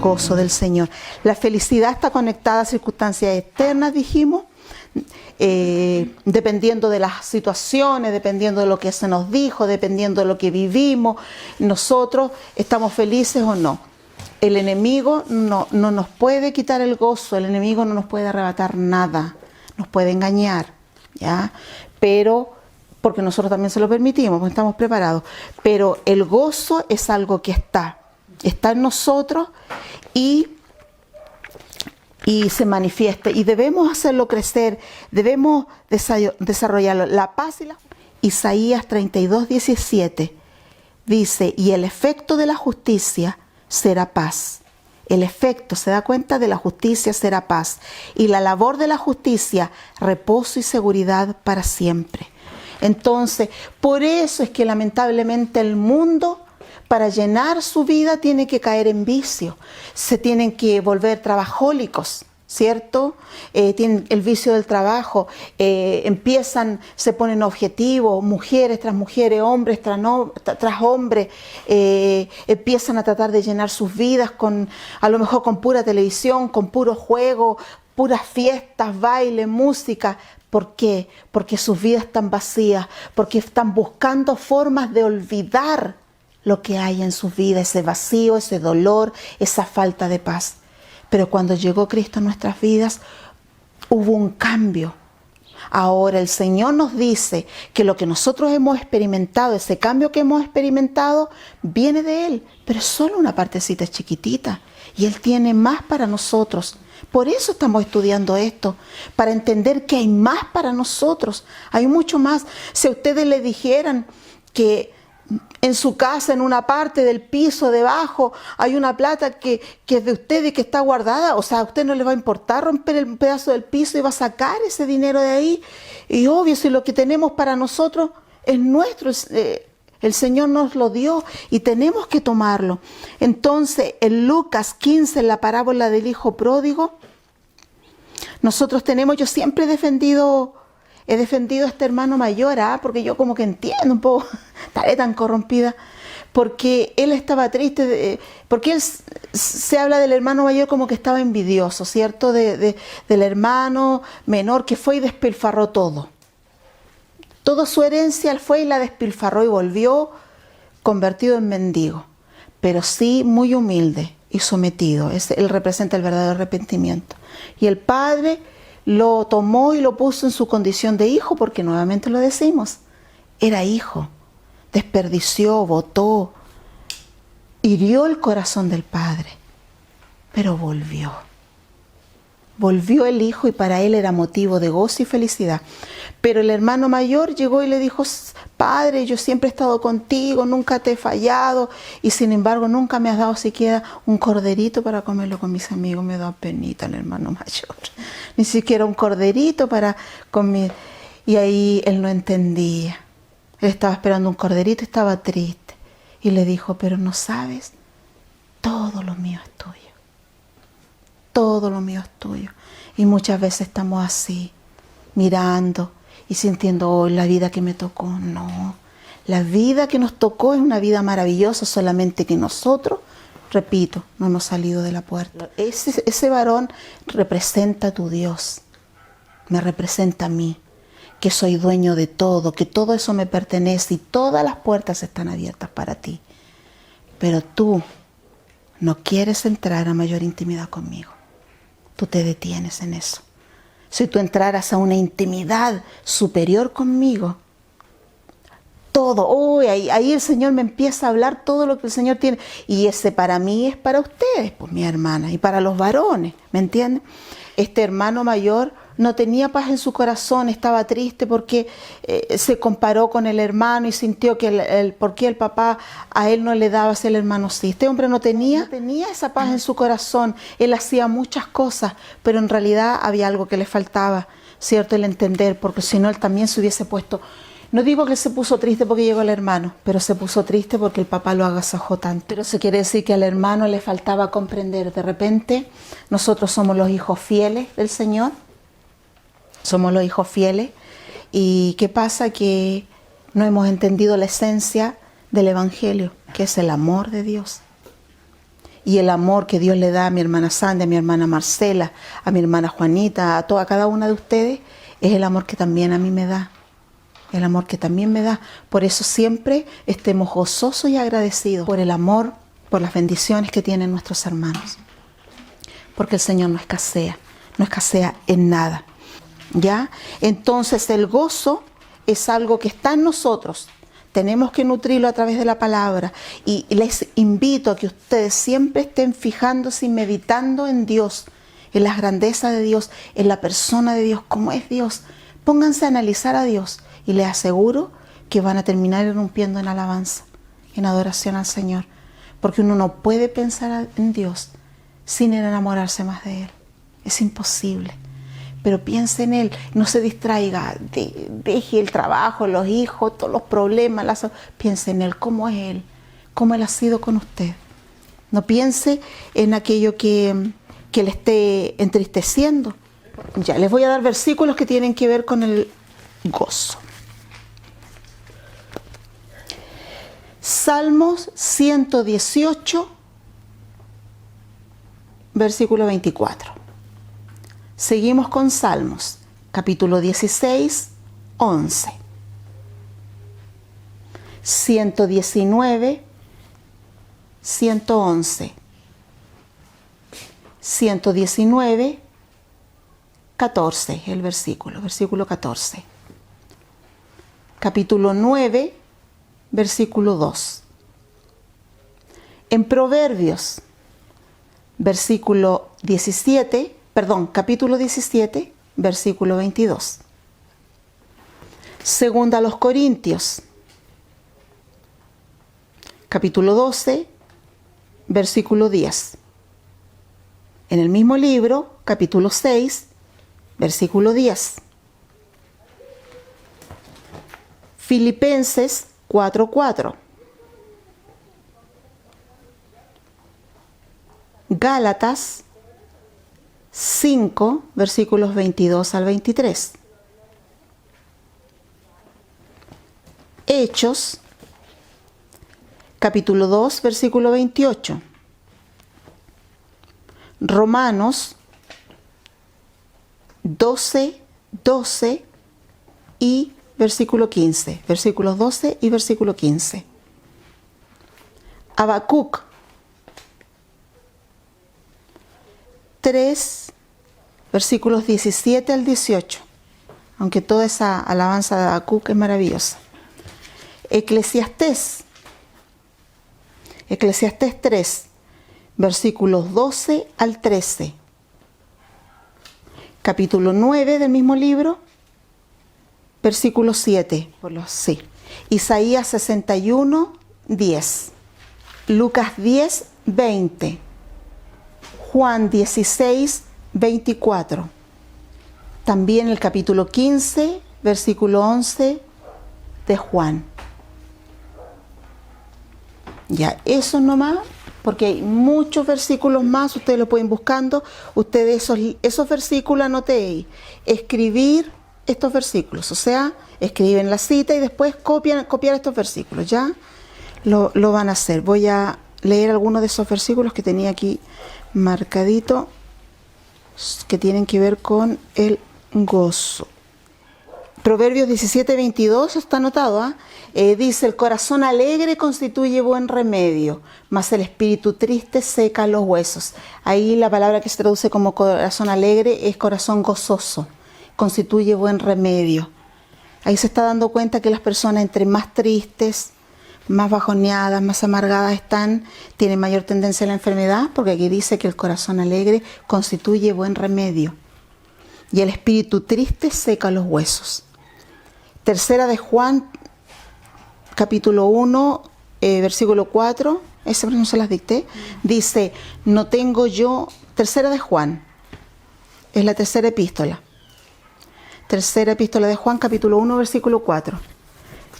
gozo del Señor. La felicidad está conectada a circunstancias externas, dijimos, dependiendo de las situaciones, dependiendo de lo que se nos dijo, dependiendo de lo que vivimos, nosotros estamos felices o no. El enemigo no nos puede quitar el gozo, el enemigo no nos puede arrebatar nada, nos puede engañar, ¿ya? Pero, porque nosotros también se lo permitimos, porque estamos preparados, pero el gozo es algo que está en nosotros y se manifiesta, y debemos hacerlo crecer, debemos desarrollarlo. La paz y la justicia. Isaías 32:17 dice, y el efecto de la justicia será paz. El efecto, ¿se da cuenta? De la justicia será paz. Y la labor de la justicia, reposo y seguridad para siempre. Entonces, por eso es que lamentablemente el mundo, para llenar su vida, tiene que caer en vicio. Se tienen que volver trabajólicos, ¿cierto? Tienen el vicio del trabajo, se ponen objetivos, mujeres tras mujeres, hombres tras hombres, empiezan a tratar de llenar sus vidas a lo mejor con pura televisión, con puro juego, puras fiestas, baile, música. ¿Por qué? Porque sus vidas están vacías, porque están buscando formas de olvidar lo que hay en sus vidas, ese vacío, ese dolor, esa falta de paz. Pero cuando llegó Cristo a nuestras vidas, hubo un cambio. Ahora el Señor nos dice que lo que nosotros hemos experimentado, ese cambio que hemos experimentado, viene de Él, pero es solo una partecita chiquitita. Y Él tiene más para nosotros. Por eso estamos estudiando esto, para entender que hay más para nosotros. Hay mucho más. Si a ustedes le dijeran que en su casa, en una parte del piso debajo, hay una plata que es de ustedes y que está guardada, o sea, a usted no le va a importar romper el pedazo del piso y va a sacar ese dinero de ahí. Y obvio, si lo que tenemos para nosotros es nuestro, el Señor nos lo dio y tenemos que tomarlo. Entonces, en Lucas 15, en la parábola del hijo pródigo, nosotros tenemos, yo siempre he defendido a este hermano mayor, porque yo como que entiendo un poco, estaré tan corrompida, porque él estaba triste, porque él se habla del hermano mayor como que estaba envidioso, ¿cierto? Del hermano menor que fue y despilfarró todo. Toda su herencia él fue y la despilfarró y volvió convertido en mendigo, pero sí muy humilde y sometido. Él representa el verdadero arrepentimiento. Y el padre lo tomó y lo puso en su condición de hijo, porque nuevamente lo decimos, era hijo. Desperdició, botó, hirió el corazón del padre, pero volvió. Volvió el hijo y para él era motivo de gozo y felicidad. Pero el hermano mayor llegó y le dijo, padre, yo siempre he estado contigo, nunca te he fallado y sin embargo nunca me has dado siquiera un corderito para comerlo con mis amigos. Me da penita el hermano mayor. Ni siquiera un corderito para comer. Y ahí él no entendía. Él estaba esperando un corderito, estaba triste. Y le dijo, pero no sabes, todo lo mío es tuyo. Todo lo mío es tuyo. Y muchas veces estamos así, mirando y sintiendo, oh, la vida que me tocó. No, la vida que nos tocó es una vida maravillosa, solamente que nosotros, repito, no hemos salido de la puerta. Ese varón representa a tu Dios, me representa a mí, que soy dueño de todo, que todo eso me pertenece y todas las puertas están abiertas para ti. Pero tú no quieres entrar a mayor intimidad conmigo. Tú te detienes en eso. Si tú entraras a una intimidad superior conmigo, todo, ahí el Señor me empieza a hablar todo lo que el Señor tiene. Y ese para mí es para ustedes, pues mi hermana, y para los varones, ¿me entienden? Este hermano mayor no tenía paz en su corazón, estaba triste porque se comparó con el hermano y sintió que por qué el papá a él no le daba si el hermano sí. Este hombre no tenía esa paz en su corazón. Él hacía muchas cosas, pero en realidad había algo que le faltaba, ¿cierto? El entender, porque si no él también se hubiese puesto. No digo que él se puso triste porque llegó el hermano, pero se puso triste porque el papá lo agasajó tanto. Pero eso quiere decir que al hermano le faltaba comprender. De repente, nosotros somos los hijos fieles del Señor. Somos los hijos fieles. ¿Y qué pasa? Que no hemos entendido la esencia del Evangelio, que es el amor de Dios. Y el amor que Dios le da a mi hermana Sandy, a mi hermana Marcela, a mi hermana Juanita, a cada una de ustedes, es el amor que también a mí me da. El amor que también me da. Por eso siempre estemos gozosos y agradecidos por el amor, por las bendiciones que tienen nuestros hermanos. Porque el Señor no escasea en nada. ¿Ya? Entonces el gozo es algo que está en nosotros. Tenemos que nutrirlo a través de la palabra. Y les invito a que ustedes siempre estén fijándose y meditando en Dios, en las grandezas de Dios, en la persona de Dios, cómo es Dios. Pónganse a analizar a Dios y les aseguro que van a terminar irrumpiendo en alabanza, en adoración al Señor. Porque uno no puede pensar en Dios sin enamorarse más de Él. Es imposible. Pero piense en Él, no se distraiga, deje el trabajo, los hijos, todos los problemas, piense en Él, cómo es Él, cómo Él ha sido con usted. No piense en aquello que le esté entristeciendo. Ya, les voy a dar versículos que tienen que ver con el gozo. Salmos 118, versículo 24. Seguimos con Salmos, capítulo 16, 11. 119, 111. 119, 14, el versículo 14. Capítulo 9, versículo 2. En Proverbios, capítulo 17, versículo 22. Segunda a los Corintios, capítulo 12, versículo 10. En el mismo libro, capítulo 6, versículo 10. Filipenses 4:4. Gálatas 5, versículos 22 al 23. Hechos, capítulo 2, versículo 28. Romanos 12, 12 y versículo 15. Versículos 12 y versículo 15. Habacuc 3, versículos 17 al 18. Aunque toda esa alabanza de Habacuc es maravillosa. Eclesiastés 3, versículos 12 al 13. Capítulo 9 del mismo libro, versículo 7. Isaías 61, 10. Lucas 10, 20. Juan 16, 24. También el capítulo 15, versículo 11 de Juan. Ya, eso nomás, porque hay muchos versículos más, ustedes lo pueden buscando, ustedes esos versículos anoten, escribir estos versículos, o sea, escriben la cita y después copiar estos versículos, ¿ya? Lo van a hacer. Voy a leer algunos de esos versículos que tenía aquí marcadito, que tienen que ver con el gozo. Proverbios 17, 22 está anotado, dice: el corazón alegre constituye buen remedio, mas el espíritu triste seca los huesos. Ahí la palabra que se traduce como corazón alegre es corazón gozoso, constituye buen remedio. Ahí se está dando cuenta que las personas entre más tristes, más bajoneadas, más amargadas están, tienen mayor tendencia a la enfermedad, porque aquí dice que el corazón alegre constituye buen remedio y el espíritu triste seca los huesos. Tercera de Juan, capítulo 1, versículo 4, ese no se las dicté, dice: no tengo yo, tercera de Juan, es la tercera epístola de Juan, capítulo 1, versículo 4.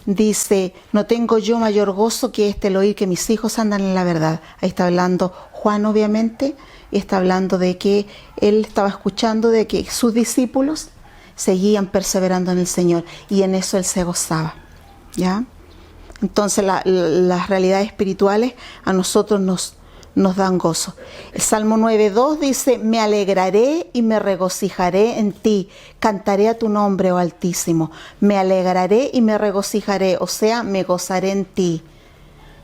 Dice: no tengo yo mayor gozo que el oír que mis hijos andan en la verdad. Ahí está hablando Juan, obviamente, y está hablando de que él estaba escuchando de que sus discípulos seguían perseverando en el Señor, y en eso él se gozaba, ¿ya? Entonces las realidades espirituales a nosotros nos dan gozo. El Salmo 9:2 dice, me alegraré y me regocijaré en ti, cantaré a tu nombre, oh Altísimo. Me alegraré y me regocijaré, o sea, me gozaré en ti.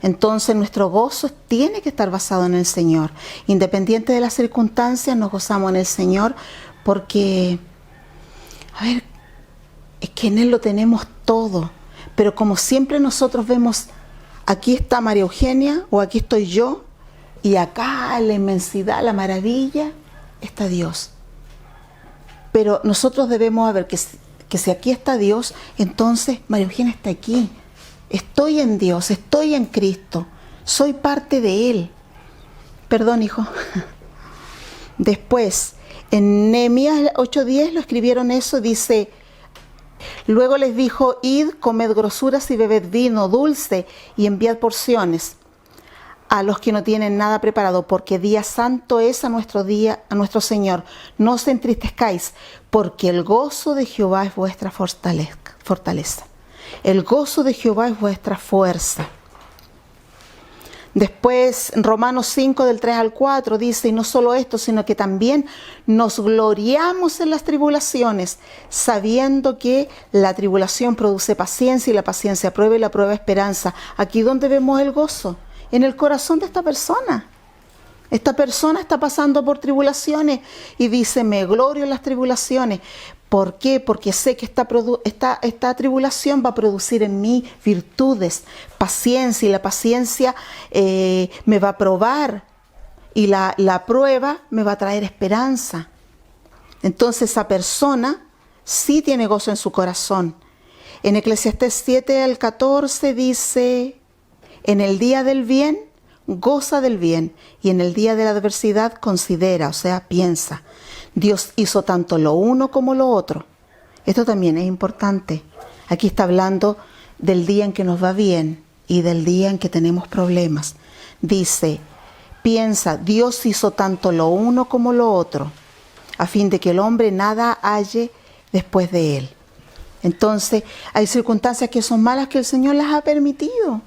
Entonces nuestro gozo tiene que estar basado en el Señor. Independiente de las circunstancias, nos gozamos en el Señor porque, es que en Él lo tenemos todo. Pero como siempre nosotros vemos, aquí está María Eugenia o aquí estoy yo, y acá la inmensidad, la maravilla, está Dios. Pero nosotros debemos ver que si aquí está Dios, entonces María Eugenia está aquí. Estoy en Dios, estoy en Cristo, soy parte de Él. Perdón, hijo. Después, en Nehemías 8:10 lo escribieron eso, dice, luego les dijo, id, comed grosuras y bebed vino dulce y enviad porciones a los que no tienen nada preparado, porque día santo es a nuestro Señor. No os entristezcáis, porque el gozo de Jehová es vuestra fortaleza. El gozo de Jehová es vuestra fuerza. Después, Romanos 5, del 3 al 4, dice, y no solo esto, sino que también nos gloriamos en las tribulaciones, sabiendo que la tribulación produce paciencia, y la paciencia prueba, y la prueba esperanza. Aquí donde vemos el gozo, en el corazón de esta persona. Esta persona está pasando por tribulaciones y dice, me glorio en las tribulaciones. ¿Por qué? Porque sé que esta tribulación va a producir en mí virtudes, paciencia, y la paciencia me va a probar, y la prueba me va a traer esperanza. Entonces esa persona sí tiene gozo en su corazón. En Eclesiastés 7 al 14 dice, en el día del bien, goza del bien, y en el día de la adversidad considera, o sea, piensa. Dios hizo tanto lo uno como lo otro. Esto también es importante. Aquí está hablando del día en que nos va bien y del día en que tenemos problemas. Dice, piensa, Dios hizo tanto lo uno como lo otro, a fin de que el hombre nada halle después de él. Entonces, hay circunstancias que son malas que el Señor las ha permitido.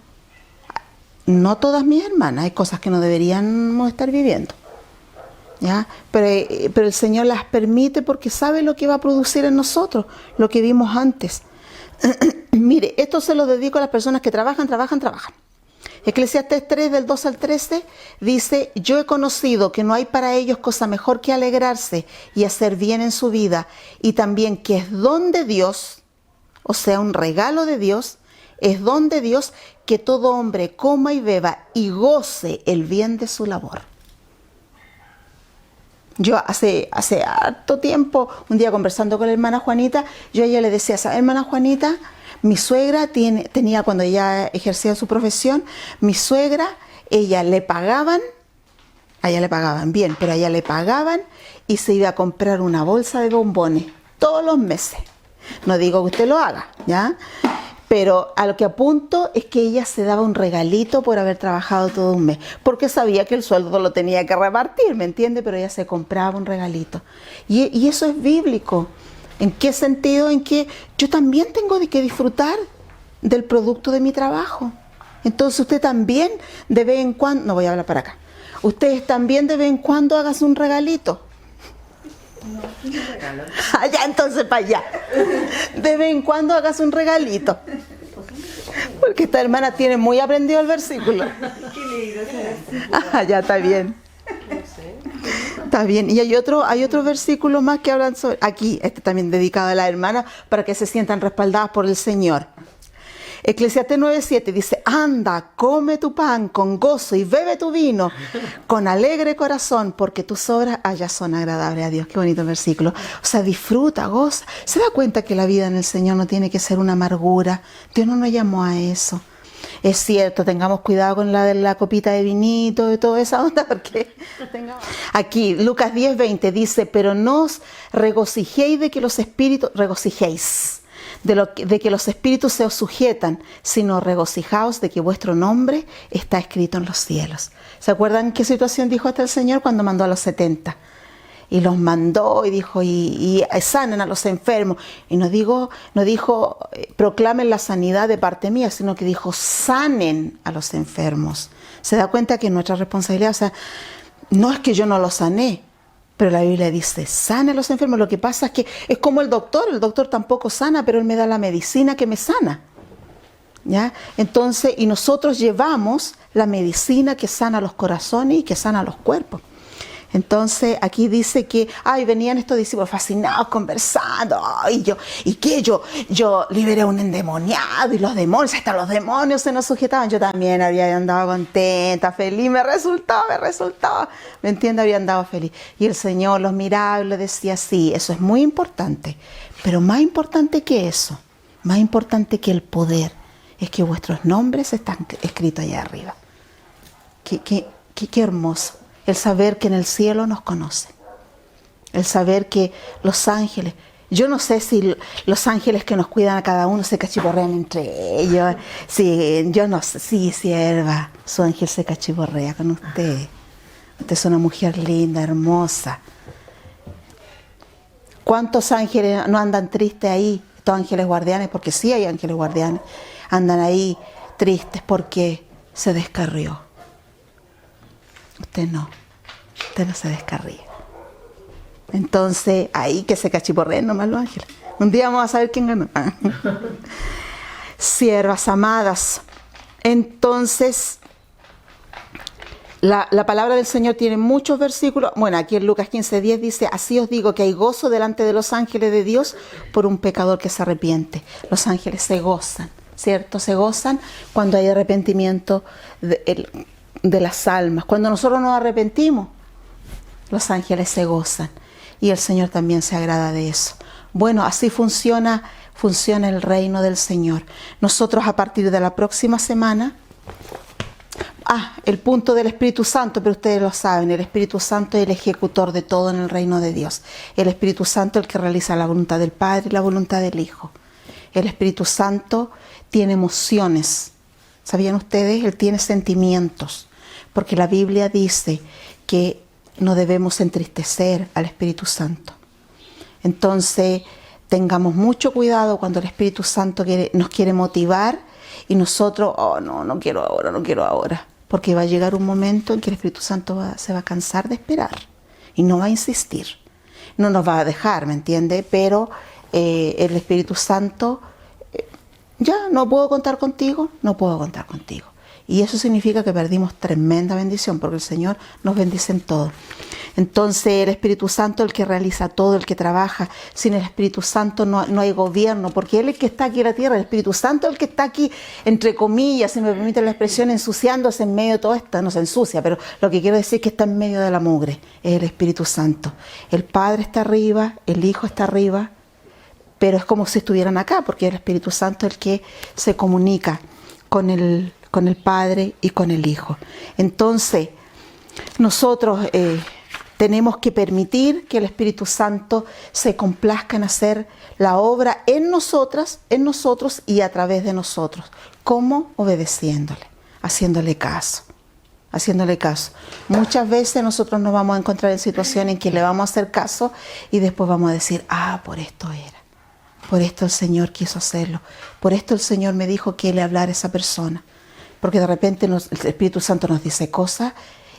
No todas mis hermanas, hay cosas que no deberíamos estar viviendo, ¿ya? Pero el Señor las permite porque sabe lo que va a producir en nosotros, lo que vimos antes. Mire, esto se lo dedico a las personas que trabajan. Eclesiastés 3, del 2 al 13, dice, yo he conocido que no hay para ellos cosa mejor que alegrarse y hacer bien en su vida, y también que es don de Dios, o sea, un regalo de Dios, es don de Dios que todo hombre coma y beba y goce el bien de su labor. Yo hace harto tiempo, un día conversando con la hermana Juanita, yo a ella le decía, ¿sabe, hermana Juanita? Mi suegra tenía, cuando ella ejercía su profesión, mi suegra, a ella le pagaban bien, pero a ella le pagaban y se iba a comprar una bolsa de bombones todos los meses. No digo que usted lo haga, ¿ya? Pero a lo que apunto es que ella se daba un regalito por haber trabajado todo un mes, porque sabía que el sueldo lo tenía que repartir, ¿me entiende? Pero ella se compraba un regalito. Y eso es bíblico. ¿En qué sentido? En que yo también tengo que disfrutar del producto de mi trabajo. Entonces usted también de vez en cuando, no voy a hablar para acá, ustedes también de vez en cuando háganse un regalito. No, un regalo. Allá, entonces para allá. De vez en cuando hagas un regalito. Porque esta hermana tiene muy aprendido el versículo. Ya está bien. Está bien. Y hay otro versículo más que hablan sobre. Aquí, este también dedicado a la hermana, para que se sientan respaldadas por el Señor. Eclesiastés 9:7 dice, anda, come tu pan con gozo y bebe tu vino con alegre corazón, porque tus obras ya son agradables a Dios. Qué bonito versículo. O sea, disfruta, goza. Se da cuenta que la vida en el Señor no tiene que ser una amargura. Dios no nos llamó a eso. Es cierto, tengamos cuidado con la copita de vinito y toda esa onda, porque aquí Lucas 10:20 dice, pero no os regocijéis de que los espíritus, de que los espíritus se os sujetan, sino regocijaos de que vuestro nombre está escrito en los cielos. ¿Se acuerdan qué situación dijo hasta el Señor cuando mandó a los 70? y los mandó y dijo, y sanen a los enfermos. Y no dijo, proclamen la sanidad de parte mía, sino que dijo, sanen a los enfermos. Se da cuenta que nuestra responsabilidad, o sea, no es que yo no los sané, pero la Biblia dice, sana a los enfermos. Lo que pasa es que es como el doctor tampoco sana, pero él me da la medicina que me sana. ¿Ya? Entonces, y nosotros llevamos la medicina que sana los corazones y que sana los cuerpos. Entonces, aquí dice que, venían estos discípulos fascinados, conversando, yo liberé a un endemoniado y los demonios, hasta los demonios se nos sujetaban. Yo también había andado contenta, feliz, me resultaba, ¿me entiende? Había andado feliz. Y el Señor los miraba y les decía, sí, eso es muy importante, pero más importante que eso, más importante que el poder, es que vuestros nombres están escritos allá arriba. Qué hermoso. El saber que en el cielo nos conocen. El saber que los ángeles, yo no sé si los ángeles que nos cuidan a cada uno se cachiporrean entre ellos. Sí, yo no sé. Sí, sierva, su ángel se cachiporrea con usted. Usted es una mujer linda, hermosa. ¿Cuántos ángeles no andan tristes ahí? Estos ángeles guardianes, porque sí hay ángeles guardianes, andan ahí tristes porque se descarrió. Usted no se descarría. Entonces, ahí que se cachiporreen nomás los ángeles. Un día vamos a saber quién ganó. Siervas amadas. Entonces, la palabra del Señor tiene muchos versículos. Bueno, aquí en Lucas 15:10 dice, así os digo que hay gozo delante de los ángeles de Dios por un pecador que se arrepiente. Los ángeles se gozan, ¿cierto? Se gozan cuando hay arrepentimiento de las almas. Cuando nosotros nos arrepentimos, los ángeles se gozan y el Señor también se agrada de eso. Bueno, así funciona el reino del Señor. Nosotros a partir de la próxima semana, el punto del Espíritu Santo, pero ustedes lo saben, el Espíritu Santo es el ejecutor de todo en el reino de Dios. El Espíritu Santo es el que realiza la voluntad del Padre y la voluntad del Hijo. El Espíritu Santo tiene emociones. ¿Sabían ustedes? Él tiene sentimientos. Porque la Biblia dice que no debemos entristecer al Espíritu Santo. Entonces, tengamos mucho cuidado cuando el Espíritu Santo nos quiere motivar y nosotros, no quiero ahora. Porque va a llegar un momento en que el Espíritu Santo se va a cansar de esperar y no va a insistir. No nos va a dejar, ¿me entiende? Pero el Espíritu Santo, ya no puedo contar contigo. Y eso significa que perdimos tremenda bendición, porque el Señor nos bendice en todo. Entonces el Espíritu Santo es el que realiza todo, el que trabaja. Sin el Espíritu Santo no hay gobierno, porque Él es el que está aquí en la tierra. El Espíritu Santo es el que está aquí, entre comillas, si me permite la expresión, ensuciándose en medio de todo esto. No se ensucia, pero lo que quiero decir es que está en medio de la mugre. Es el Espíritu Santo. El Padre está arriba, el Hijo está arriba, pero es como si estuvieran acá, porque el Espíritu Santo es el que se comunica con el Padre y con el Hijo. Entonces, nosotros tenemos que permitir que el Espíritu Santo se complazca en hacer la obra en nosotros y a través de nosotros. ¿Cómo? Obedeciéndole, haciéndole caso. Muchas veces nosotros nos vamos a encontrar en situaciones en que le vamos a hacer caso y después vamos a decir, por esto era. Por esto el Señor quiso hacerlo. Por esto el Señor me dijo que le hablara a esa persona. Porque de repente el Espíritu Santo nos dice cosas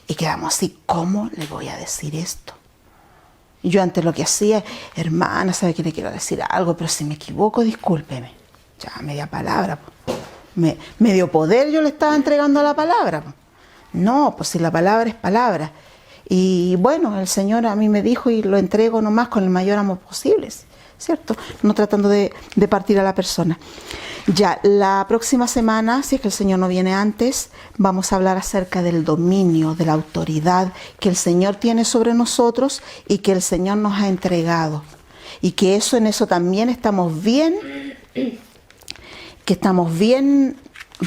y quedamos así, ¿cómo le voy a decir esto? Y yo antes lo que hacía, hermana, sabe que le quiero decir algo, pero si me equivoco, discúlpeme. Ya, media palabra. Medio poder yo le estaba entregando a la palabra. No, pues si la palabra es palabra. Y bueno, el Señor a mí me dijo y lo entrego nomás con el mayor amor posible, ¿cierto? No tratando de partir a la persona. Ya, la próxima semana, si es que el Señor no viene antes, vamos a hablar acerca del dominio, de la autoridad que el Señor tiene sobre nosotros y que el Señor nos ha entregado. Y que en eso también estamos bien,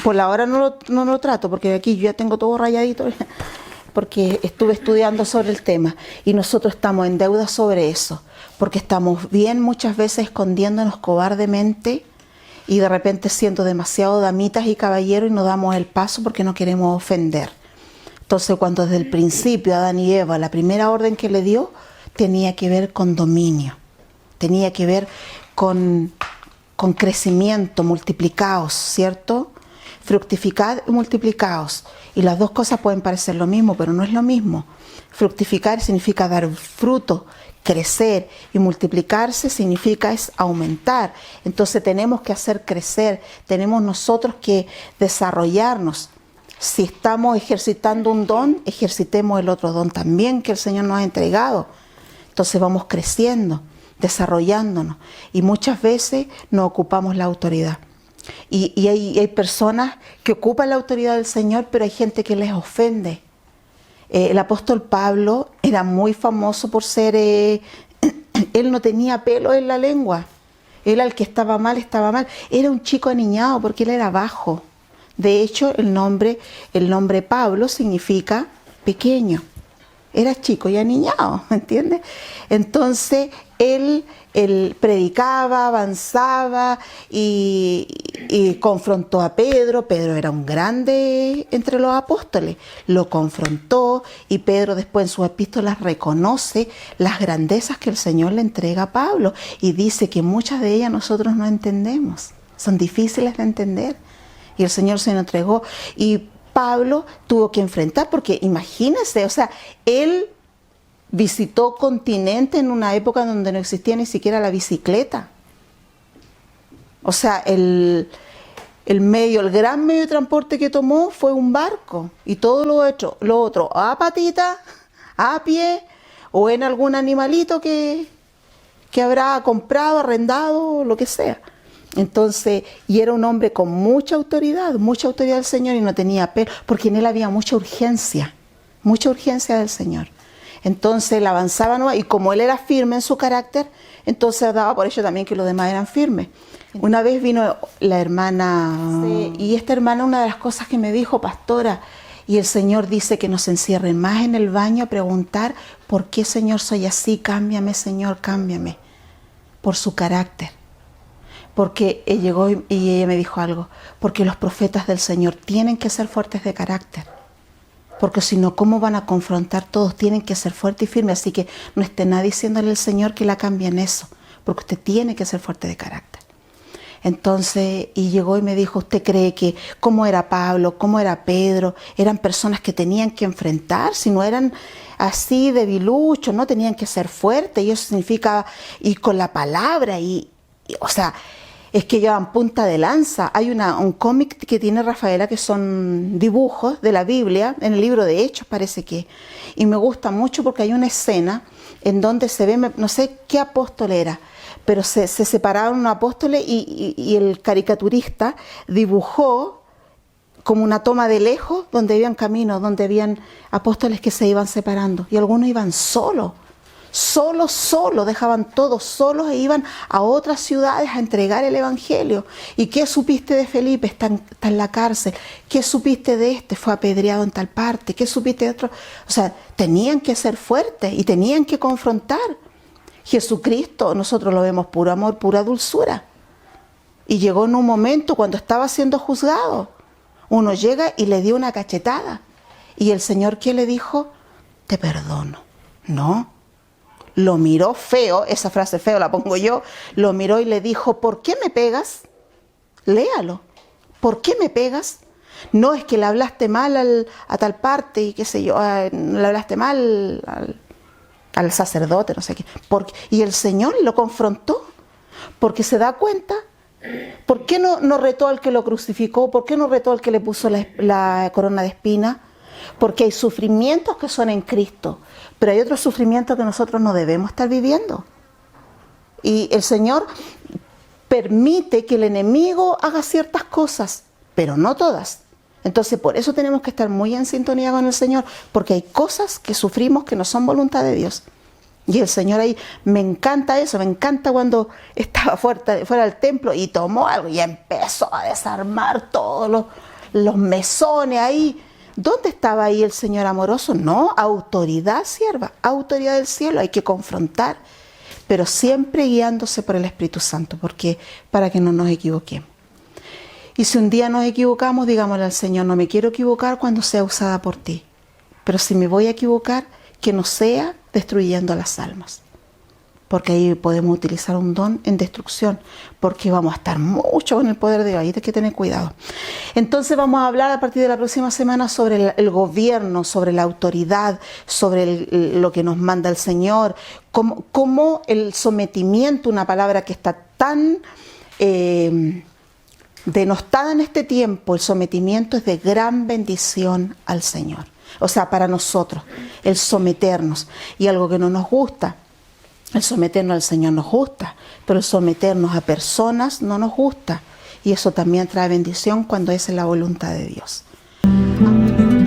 por la hora no lo trato, porque aquí yo ya tengo todo rayadito, porque estuve estudiando sobre el tema y nosotros estamos en deuda sobre eso, porque estamos bien muchas veces escondiéndonos cobardemente y de repente siendo demasiado damitas y caballeros y no damos el paso porque no queremos ofender. Entonces cuando desde el principio Adán y Eva, la primera orden que le dio, tenía que ver con dominio, tenía que ver con crecimiento, multiplicaos, ¿cierto? Fructificad y multiplicaos. Y las dos cosas pueden parecer lo mismo, pero no es lo mismo. Fructificar significa dar fruto, crecer, y multiplicarse significa es aumentar. Entonces tenemos que hacer crecer, tenemos nosotros que desarrollarnos. Si estamos ejercitando un don, ejercitemos el otro don también que el Señor nos ha entregado. Entonces vamos creciendo, desarrollándonos, y muchas veces no ocupamos la autoridad. Y hay personas que ocupan la autoridad del Señor, pero hay gente que les ofende. El apóstol Pablo era muy famoso por ser, él no tenía pelo en la lengua. Él, al que estaba mal, estaba mal. Era un chico aniñado porque él era bajo. De hecho, el nombre Pablo significa pequeño. Era chico y aniñado, ¿me entiendes? Entonces, él predicaba, avanzaba y confrontó a Pedro. Pedro era un grande entre los apóstoles. Lo confrontó, y Pedro después en sus epístolas reconoce las grandezas que el Señor le entrega a Pablo, y dice que muchas de ellas nosotros no entendemos. Son difíciles de entender. Y el Señor se lo entregó. Y Pablo tuvo que enfrentar, porque imagínense, o sea, él visitó continentes en una época donde no existía ni siquiera la bicicleta. O sea, el gran medio de transporte que tomó fue un barco, y todo lo otro a patita, a pie, o en algún animalito que habrá comprado, arrendado, lo que sea. Entonces, y era un hombre con mucha autoridad del Señor, y no tenía pelo, porque en él había mucha urgencia del Señor. Entonces él avanzaba, ¿no? Y como él era firme en su carácter, entonces daba por ello también que los demás eran firmes. Una vez vino la hermana, y esta hermana, una de las cosas que me dijo: pastora, y el Señor dice que nos encierren más en el baño a preguntar: ¿por qué, Señor, soy así? Cámbiame, Señor, cámbiame. Por su carácter. Porque él llegó y ella me dijo algo: porque los profetas del Señor tienen que ser fuertes de carácter. Porque si no, ¿cómo van a confrontar? Todos tienen que ser fuertes y firmes. Así que no esté nadie diciéndole al Señor que la cambie en eso, porque usted tiene que ser fuerte de carácter. Entonces, y llegó y me dijo: ¿usted cree que cómo era Pablo, cómo era Pedro? Eran personas que tenían que enfrentar, si no eran así debiluchos, no tenían que ser fuertes. Y eso significa ir con la palabra, o sea, es que llevan punta de lanza. Hay un cómic que tiene Rafaela, que son dibujos de la Biblia, en el libro de Hechos parece que, y me gusta mucho porque hay una escena en donde se ve, no sé qué apóstol era, pero se separaron unos apóstoles, y el caricaturista dibujó como una toma de lejos donde habían caminos, donde habían apóstoles que se iban separando, y algunos iban solos, dejaban todos solos e iban a otras ciudades a entregar el evangelio. ¿Y qué supiste de Felipe? Está en la cárcel. ¿Qué supiste de este? Fue apedreado en tal parte. ¿Qué supiste de otro? O sea, tenían que ser fuertes y tenían que confrontar. Jesucristo, nosotros lo vemos puro amor, pura dulzura. Y llegó en un momento cuando estaba siendo juzgado. Uno llega y le dio una cachetada. Y el Señor, ¿qué le dijo? Te perdono. No. Lo miró feo, esa frase feo la pongo yo, lo miró y le dijo: ¿por qué me pegas? Léalo. ¿Por qué me pegas? No es que le hablaste mal a tal parte y qué sé yo, le hablaste mal al sacerdote, no sé qué. Y el Señor lo confrontó, porque se da cuenta. ¿Por qué no retó al que lo crucificó? ¿Por qué no retó al que le puso la corona de espinas? Porque hay sufrimientos que son en Cristo, pero hay otros sufrimientos que nosotros no debemos estar viviendo. Y el Señor permite que el enemigo haga ciertas cosas, pero no todas. Entonces, por eso tenemos que estar muy en sintonía con el Señor, porque hay cosas que sufrimos que no son voluntad de Dios. Y el Señor ahí, me encanta eso, me encanta cuando estaba fuera del templo y tomó algo y empezó a desarmar todos los mesones ahí. ¿Dónde estaba ahí el Señor amoroso? No, autoridad, sierva, autoridad del cielo, hay que confrontar, pero siempre guiándose por el Espíritu Santo, porque para que no nos equivoquemos. Y si un día nos equivocamos, digámosle al Señor: no me quiero equivocar cuando sea usada por ti, pero si me voy a equivocar, que no sea destruyendo las almas. Porque ahí podemos utilizar un don en destrucción, porque vamos a estar mucho con el poder de Dios, ahí hay que tener cuidado. Entonces vamos a hablar a partir de la próxima semana sobre el gobierno, sobre la autoridad, sobre lo que nos manda el Señor, cómo el sometimiento, una palabra que está tan denostada en este tiempo, el sometimiento es de gran bendición al Señor. O sea, para nosotros, el someternos, y algo que no nos gusta. El someternos al Señor nos gusta, pero el someternos a personas no nos gusta. Y eso también trae bendición cuando esa es la voluntad de Dios. Amén.